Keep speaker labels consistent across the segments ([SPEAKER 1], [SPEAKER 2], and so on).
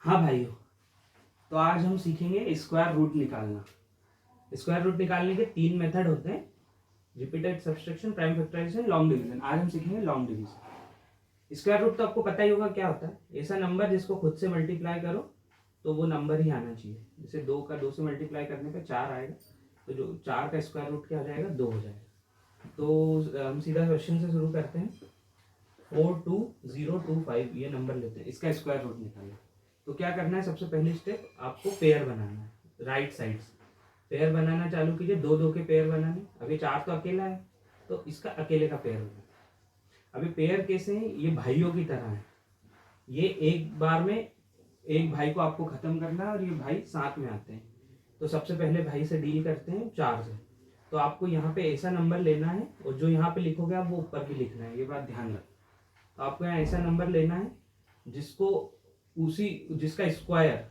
[SPEAKER 1] हाँ भाइयों, तो आज हम सीखेंगे स्क्वायर रूट निकालना। स्क्वायर रूट निकालने के 3 मेथड होते हैं, repeated subtraction, prime factorization, long division. आज हम सीखेंगे लॉन्ग डिवीजन। स्क्वायर रूट तो आपको पता ही होगा क्या होता है। ऐसा नंबर जिसको खुद से मल्टीप्लाई करो तो वो नंबर ही आना चाहिए। जैसे 2 का 2 से मल्टीप्लाई करने पे 4 आएगा, तो जो 4 का स्क्वायर रूट क्या हो जाएगा, 2 हो जाएगा। तो हम सीधा क्वेश्चन से शुरू करते हैं। 42025 ये नंबर लेते हैं, इसका स्क्वायर रूट निकालना। तो क्या करना है, सबसे पहली स्टेप आपको पेयर बनाना है। राइट साइड से पेयर बनाना चालू कीजिए। 2 2 के पेयर बनाने। अभी 4 तो अकेला है तो इसका अकेले का पेयर बनाना। अभी पेयर कैसे हैं, ये भाइयों की तरह है। ये एक बार में एक भाई को आपको खत्म करना है और ये भाई साथ में आते हैं। तो सबसे पहले भाई से डील करते हैं 4 से। तो आपको यहाँ पे ऐसा नंबर लेना है और जो यहाँ पे लिखोगे आप वो ऊपर भी लिखना है, ये बात ध्यान रखना। तो आपको यहाँ ऐसा नंबर लेना है जिसको जिसका स्क्वायर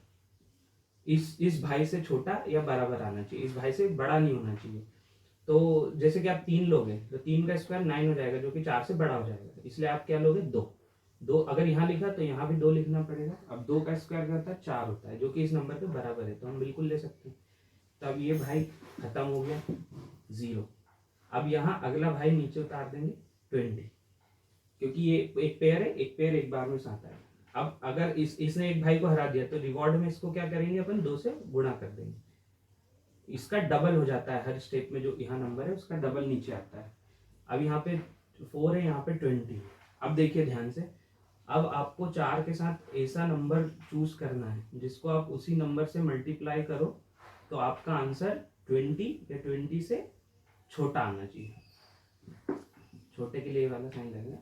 [SPEAKER 1] इस भाई से छोटा या बराबर आना चाहिए, इस भाई से बड़ा नहीं होना चाहिए। तो जैसे कि आप 3 लोगे तो 3 का स्क्वायर 9 हो जाएगा, जो कि 4 से बड़ा हो जाएगा। इसलिए आप क्या लोगे, 2। 2 अगर यहाँ लिखा तो यहाँ भी 2 लिखना पड़ेगा। अब 2 का स्क्वायर क्या होता है, 4 होता है, जो कि इस नंबर के बराबर है, तो हम बिल्कुल ले सकते हैं। तब ये भाई खत्म हो गया, 0। अब यहाँ अगला भाई नीचे उतार देंगे 20, क्योंकि ये एक पेयर है, एक पेयर एक बार में साथ आएगा। अब अगर इसने एक भाई को हरा दिया तो रिवॉर्ड में इसको क्या करेंगे, अपन 2 से गुणा कर देंगे। इसका डबल हो जाता है हर स्टेप में, जो यहाँ नंबर है उसका डबल नीचे आता है। अब यहाँ पे 4 है, यहाँ पे 20। अब देखिए ध्यान से, अब आपको 4 के साथ ऐसा नंबर चूज करना है जिसको आप उसी नंबर से मल्टीप्लाई करो तो आपका आंसर 20 या 20 से छोटा आना चाहिए। छोटे के लिए वाला साइन लगेगा।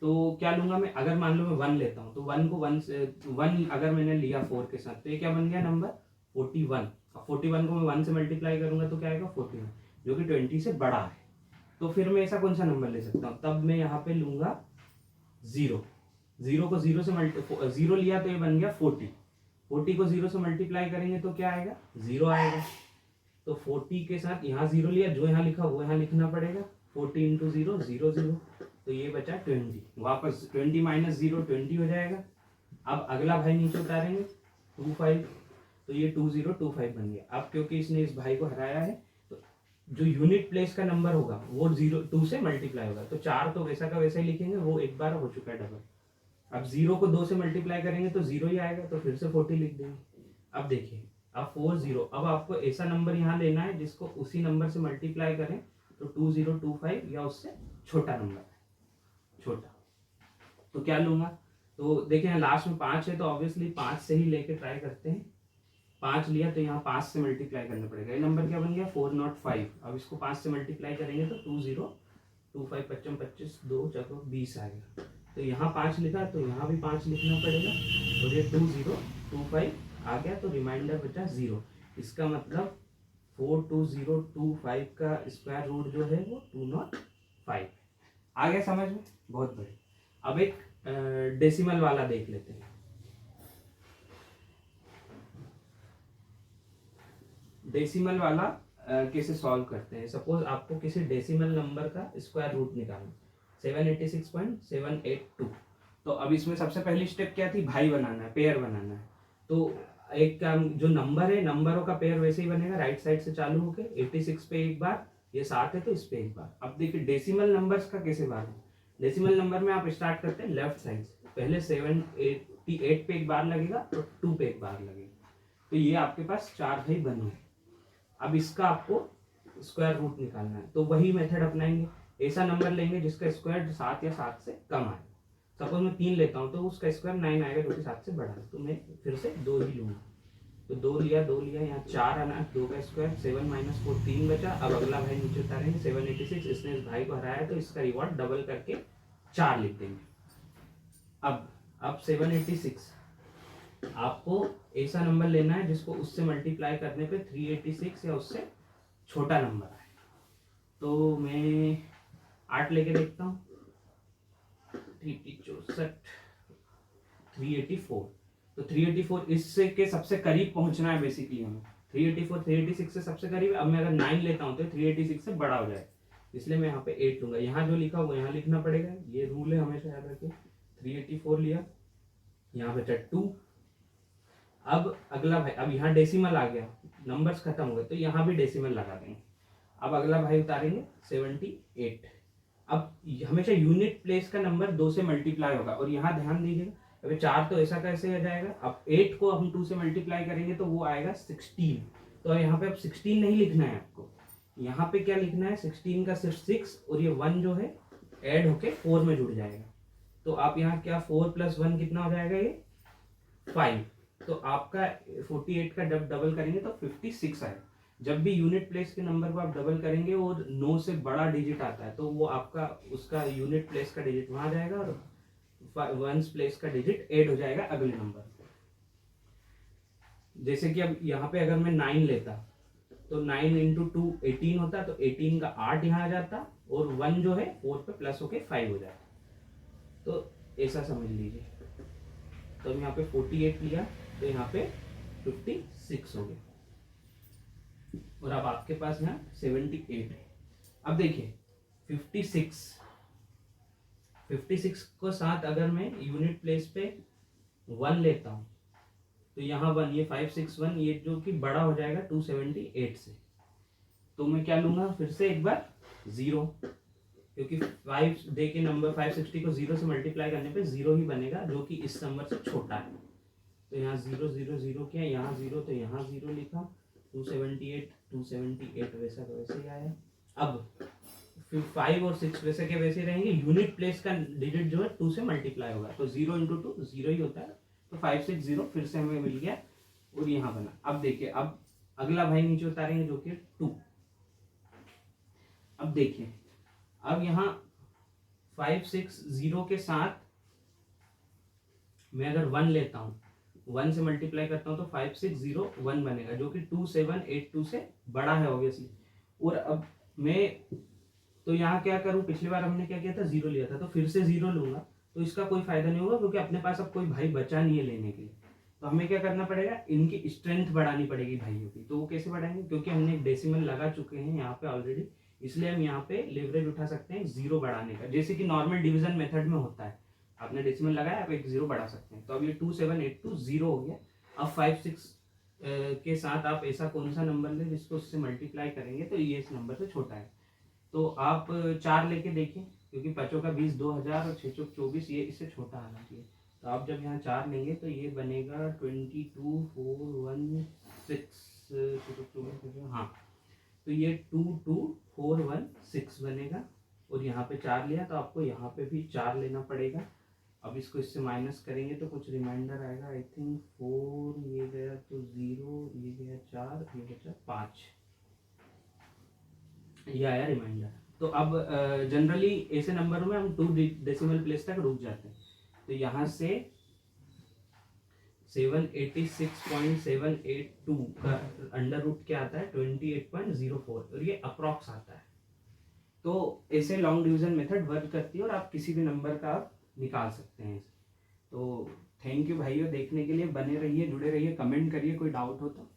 [SPEAKER 1] तो क्या लूंगा मैं, अगर मान लो मैं 1 लेता हूँ तो 1 को 1 से 1 अगर मैंने लिया 4 के साथ तो ये क्या बन गया नंबर 41। अब 41 को मैं 1 से मल्टीप्लाई करूंगा तो क्या आएगा 41, जो कि 20 से बड़ा है। तो फिर मैं ऐसा कौन सा नंबर ले सकता हूँ, तब मैं यहाँ पे लूंगा 0। 0 को 0 से 0 लिया तो ये बन गया 40। 40 को 0 से मल्टीप्लाई करेंगे तो क्या आएगा, 0 आएगा। तो 40 के साथ यहाँ 0 लिया, जो यहाँ लिखा वो यहाँ लिखना पड़ेगा। 40 इंटू 0 0 0, तो ये बचा 20। वापस 20 माइनस 0 20 हो जाएगा। अब अगला भाई नीचे उतारेंगे 25, तो ये 2025 बन गया। अब क्योंकि इसने इस भाई को हराया है तो जो यूनिट प्लेस का नंबर होगा वो 2 से मल्टीप्लाई होगा। तो 4 तो वैसा का वैसा ही लिखेंगे, वो एक बार हो चुका है डबल। अब 0 को 2 से मल्टीप्लाई करेंगे तो 0 ही आएगा, तो फिर से 40 लिख देंगे। अब देखिए, अब 40। अब आपको ऐसा नंबर यहाँ लेना है जिसको उसी नंबर से मल्टीप्लाई करें तो 2025 या उससे छोटा नंबर है, छोटा। तो क्या लूंगा, तो देखिए लास्ट में 5 है तो ऑब्वियसली 5 से ही लेके ट्राई करते हैं। 5 लिया तो यहाँ 5 से मल्टीप्लाई करना पड़ेगा। ये नंबर क्या बन गया 405। अब इसको 5 से मल्टीप्लाई करेंगे तो 2025 25 25 2 4 20 आएगा। तो यहाँ 5 लिखा तो यहाँ भी 5 लिखना पड़ेगा और ये 2025 आ गया, तो रिमाइंडर बचा 0। इसका मतलब 42025 का स्क्वायर रूट जो है वो 205। आ गया समझ में, बहुत बढ़िया। अब एक डेसिमल वाला देख लेते हैं। डेसिमल वाला कैसे सॉल्व करते हैं। सपोज आपको किसी डेसिमल नंबर का स्क्वायर रूट निकालना, 786.782। तो अब इसमें सबसे पहली स्टेप क्या थी, भाई बनाना है, पेयर बनाना है। तो एक काम, जो नंबर है नंबरों का पेयर वैसे ही बनेगा, राइट साइड से चालू होके 86 पे एक बार, ये 7 है तो इस पे एक बार। अब देखिए डेसिमल नंबर्स का कैसे बार है। डेसिमल नंबर में आप स्टार्ट करते हैं लेफ्ट साइड से, पहले 788 पे एक बार लगेगा तो 2 पे एक बार लगेगा। तो ये आपके पास 4 भाई बने। अब इसका आपको स्क्वायर रूट निकालना है, तो वही मेथड अपनाएंगे। ऐसा नंबर लेंगे जिसका स्क्वायर 7 या 7 से कम आए। सपोज मैं 3 लेता हूँ तो उसका स्क्वायर 9 आएगा, जो कि 7 से बड़ा है, तो मैं फिर से 2 ही लूंगा। तो 2 लिया, यहाँ 4 आना, 2 का स्क्वायर 7 माइनस 4 3 बचा। अब अगला भाई नीचे उतारेंगे 786। इसने इस भाई को हराया तो इसका रिवॉर्ड डबल करके 4 लिख देंगे। अब 786 आपको ऐसा नंबर लेना है जिसको उससे मल्टीप्लाई करने पे 386 या उससे छोटा नंबर आए। तो मैं 8 लेके देखता हूँ, 364 384। तो 384 इससे के सबसे करीब पहुंचना है बेसिकली हमें। 384 386 से सबसे करीब। अब मैं अगर 9 लेता हूँ तो 386 से बड़ा हो जाए, इसलिए मैं यहाँ पे 8 लूंगा। यहाँ जो लिखा वो यहाँ लिखना पड़ेगा, ये रूल है, हमेशा याद रखिए। 384 लिया यहाँ पे 2। अब अगला भाई, अब यहाँ डेसिमल आ गया, नंबर्स खत्म हो गए, तो यहाँ भी डेसिमल लगा देंगे। अब अगला भाई उतारेंगे 78। अब हमेशा यूनिट प्लेस का नंबर 2 से मल्टीप्लाई होगा, और यहाँ ध्यान दीजिएगा, अभी 4 तो ऐसा कैसे आ जाएगा, अब 8 को हम 2 से मल्टीप्लाई करेंगे तो वो आएगा 16। तो यहाँ पे अब 16 नहीं लिखना है आपको, यहाँ पे क्या लिखना है, 16 का सिर्फ 6 और ये 1 जो है ऐड होके 4 में जुड़ जाएगा। तो आप यहाँ क्या 4 + 1 कितना हो जाएगा, ये 5। तो आपका 48 का जब डबल करेंगे तो 56 आएगा। जब भी यूनिट प्लेस के नंबर को आप डबल करेंगे और 9 से बड़ा डिजिट आता है तो वो आपका उसका यूनिट प्लेस का डिजिट वहां जाएगा और वंस प्लेस का डिजिट ऐड हो जाएगा अगले नंबर। जैसे कि अब यहाँ पे अगर मैं 9 लेता तो 9 × 2 18 होता, तो 18 का 8 यहाँ आ जाता और 1 जो है 4 पे प्लस होके 5 हो जाता। तो ऐसा समझ लीजिए। तो अब यहाँ पे 48 लिया तो यहाँ पे 56 हो गया, और अब आपके पास यहाँ 78 है। अब देखिए 56 को साथ अगर मैं यूनिट प्लेस पे 1 लेता हूँ तो यहाँ 1, ये 561, ये जो कि बड़ा हो जाएगा 278 से। तो मैं क्या लूंगा, फिर से एक बार 0, क्योंकि 5 दे के नंबर 560 को 0 से मल्टीप्लाई करने पे 0 ही बनेगा, जो कि इस नंबर से छोटा है। तो यहाँ 0 0 0 किया, यहाँ 0 तो यहाँ 0 लिखा, 278 वैसा का वैसे ही आया। अब फिर 5 और 6 वैसे के वैसे रहेंगे, यूनिट प्लेस का डिजिट जो है 2 से मल्टीप्लाई होगा, तो 0 × 2 0 ही होता है। तो 560 फिर से हमें मिल गया और यहाँ बना। अब देखिए, अब अगला भाई नीचे उतारेंगे जो कि 2। अब देखिए, अब यहाँ 560 के साथ मैं अगर 1 लेता हूँ, 1 से मल्टीप्लाई करता हूँ तो 5601 बनेगा, जो कि 2782 से बड़ा है ऑब्वियसली। और अब मैं तो यहाँ क्या करूँ, पिछली बार हमने क्या किया था, 0 लिया था, तो फिर से 0 लूंगा तो इसका कोई फायदा नहीं होगा, क्योंकि अपने पास अब कोई भाई बचा नहीं है लेने के लिए। तो हमें क्या करना पड़ेगा, इनकी स्ट्रेंथ बढ़ानी पड़ेगी भाइयों की। तो वो कैसे बढ़ाएंगे, क्योंकि हमने एक डेसिमल लगा चुके हैं यहाँ पे ऑलरेडी, इसलिए हम यहाँ पे लेवरेज उठा सकते हैं 0 बढ़ाने का, जैसे कि नॉर्मल डिवीजन मेथड में होता है। आपने डेसिमल लगाया, आप एक 0 बढ़ा सकते हैं। तो अब ये 2782 0 हो गया। अब 56 के साथ आप ऐसा कौन सा नंबर लें जिसको उससे मल्टीप्लाई करेंगे तो ये इस नंबर से छोटा है। तो आप 4 लेके देखिए, क्योंकि 5 का 20 2000 और 6 24, ये इससे छोटा आना चाहिए। तो आप जब यहाँ 4 लेंगे तो ये बनेगा 22416, हाँ, तो ये 22416 बनेगा। और यहाँ पे 4 लिया तो आपको यहाँ पे भी 4 लेना पड़ेगा। अब इसको इससे माइनस करेंगे तो कुछ रिमाइंडर आएगा, आई थिंक 4, ये गया तो 0, ये गया 4, ये बचा 5, ये आया रिमाइंडर। तो अब जनरली ऐसे नंबरों में हम 2 डेसिमल प्लेस तक रुक जाते हैं। तो यहाँ से 786.782 का अंडर रूट क्या आता है, 28.04, और ये अप्रॉक्स आता है। तो ऐसे लॉन्ग डिवीजन मेथड वर्क करती है और आप किसी भी नंबर का आप निकाल सकते हैं। तो थैंक यू भाइयों, देखने के लिए। बने रहिए, जुड़े रहिए, कमेंट करिए कोई डाउट हो तो।